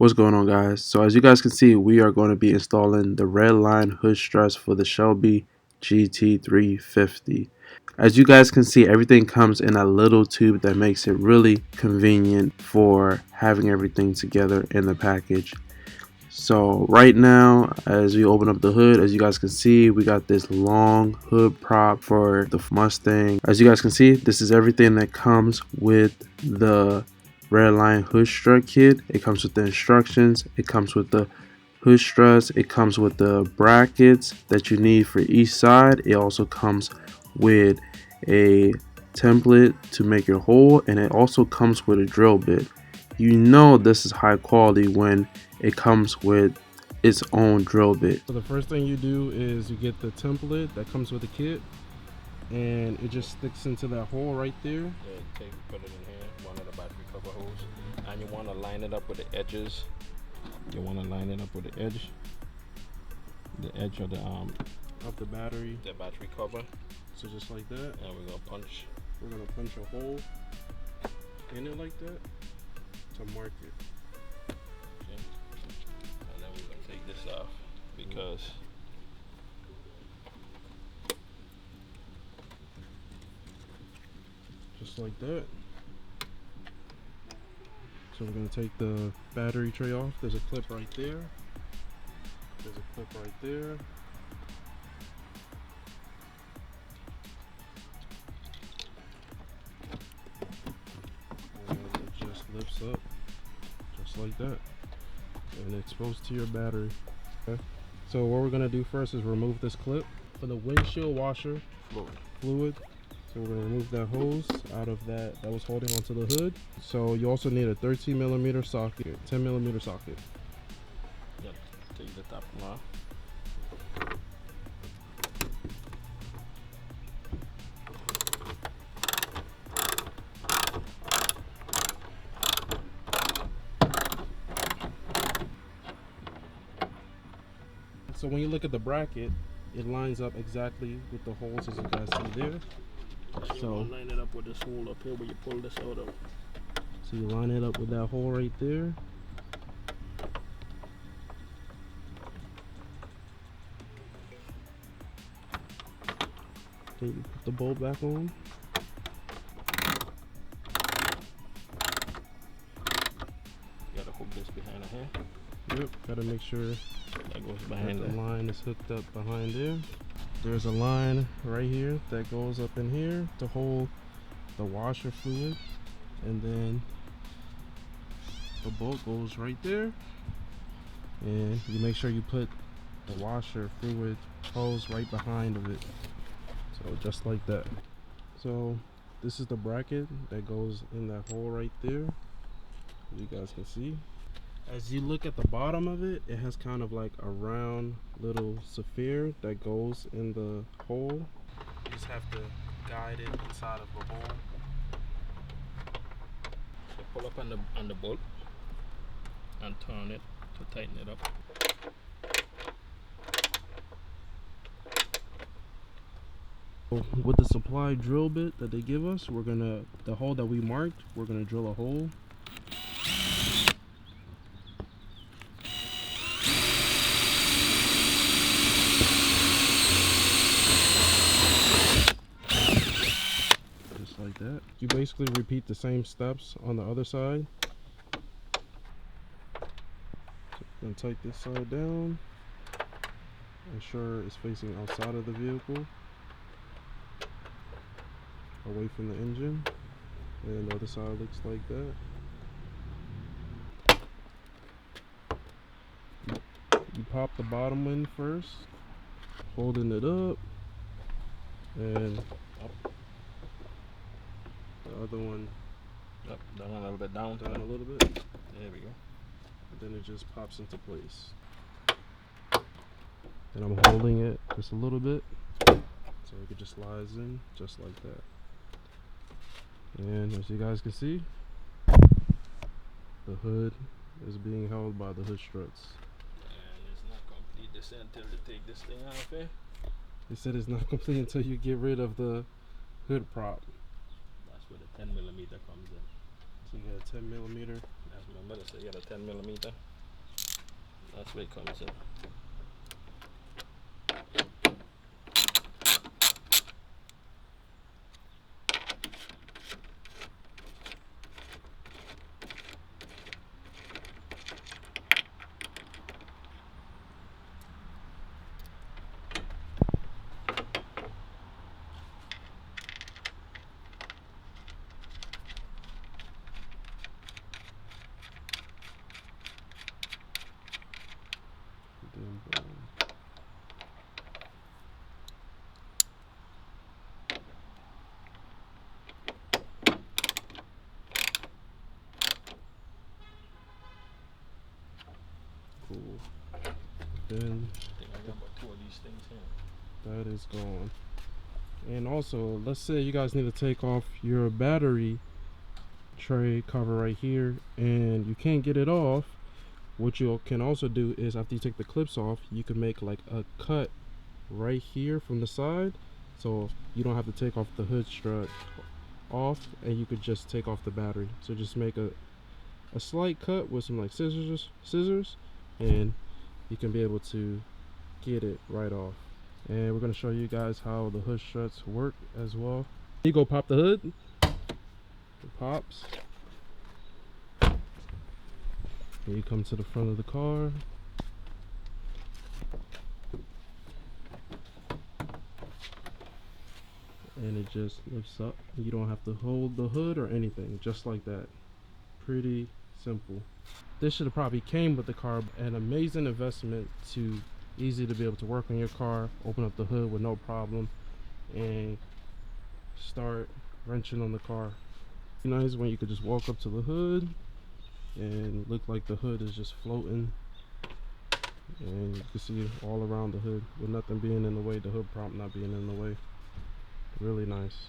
What's going on, guys? So as you guys can see, we are going to be installing the Redline hood struts for the Shelby GT350. As you guys can see, everything comes in a little tube that makes it really convenient for having everything together in the package. So right now, as we open up the hood, as you guys can see, we got this long hood prop for the Mustang. As you guys can see, this is everything that comes with the Redline hood strut kit. It comes with the instructions, it comes with the hood struts, it comes with the brackets that you need for each side. It also comes with a template to make your hole, and it also comes with a drill bit. You know this is high quality when it comes with its own drill bit. So the first thing you do is you get the template that comes with the kit, and it just sticks into that hole right there. Yeah, put it in here, one of the battery cover holes, and you want to line it up with the edges. You want to line it up with the edge of the battery cover. So just like that. And we're gonna punch a hole in it like that to mark it. Okay. And then we're gonna take this off because just like that. So we're gonna take the battery tray off. There's a clip right there. There's a clip right there. And it just lifts up just like that, and it's exposed to your battery. Okay. So what we're gonna do first is remove this clip for the windshield washer fluid. So we're gonna remove that hose out of that was holding onto the hood. So you also need a 13mm socket, 10mm socket. Yep. Take the top one off. So when you look at the bracket, it lines up exactly with the holes as you guys see there. So line it up with this hole up here where you pull this out of. So you line it up with that hole right there. Then you put the bolt back on. You gotta hook this behind the hair. Yep, gotta make sure that goes behind the line is hooked up behind there. There's a line right here that goes up in here to hold the washer fluid, and then the bolt goes right there, and you make sure you put the washer fluid hose right behind of it, so just like that. So this is the bracket that goes in that hole right there, you guys can see. As you look at the bottom of it, it has kind of like a round little sphere that goes in the hole. You just have to guide it inside of the hole. So pull up on the bolt and turn it to tighten it up. With the supply drill bit that they give us, the hole that we marked, we're gonna drill a hole. Like that. You basically repeat the same steps on the other side. So I'm gonna tighten this side down. Ensure it's facing outside of the vehicle, away from the engine. And the other side looks like that. You pop the bottom in first, holding it up, and up. The other one up, down a little bit, down a little bit. There we go. And then it just pops into place. And I'm holding it just a little bit, so it just slides in just like that. And as you guys can see, the hood is being held by the hood struts. And it's not complete this until you take this thing off here. They said it's not complete until you get rid of the hood prop. That's where the 10mm comes in. So you got a 10mm. That's my brother said you got a 10mm. That's where it comes in. Then boom. Cool. Then I think I got about 2 of these things here. that is gone. And also, let's say you guys need to take off your battery tray cover right here and you can't get it off. What you can also do is after you take the clips off, you can make like a cut right here from the side, so you don't have to take off the hood strut off, and you could just take off the battery. So just make a slight cut with some like scissors, and you can be able to get it right off. And we're going to show you guys how the hood struts work as well. You go pop the hood, it pops, and you come to the front of the car. And it just lifts up. You don't have to hold the hood or anything, just like that. Pretty simple. This should have probably came with the car. An amazing investment, to easy to be able to work on your car, open up the hood with no problem, and start wrenching on the car. Nice when you could just walk up to the hood and look like the hood is just floating, and you can see all around the hood with nothing being in the way, the hood prop not being in the way. Really nice.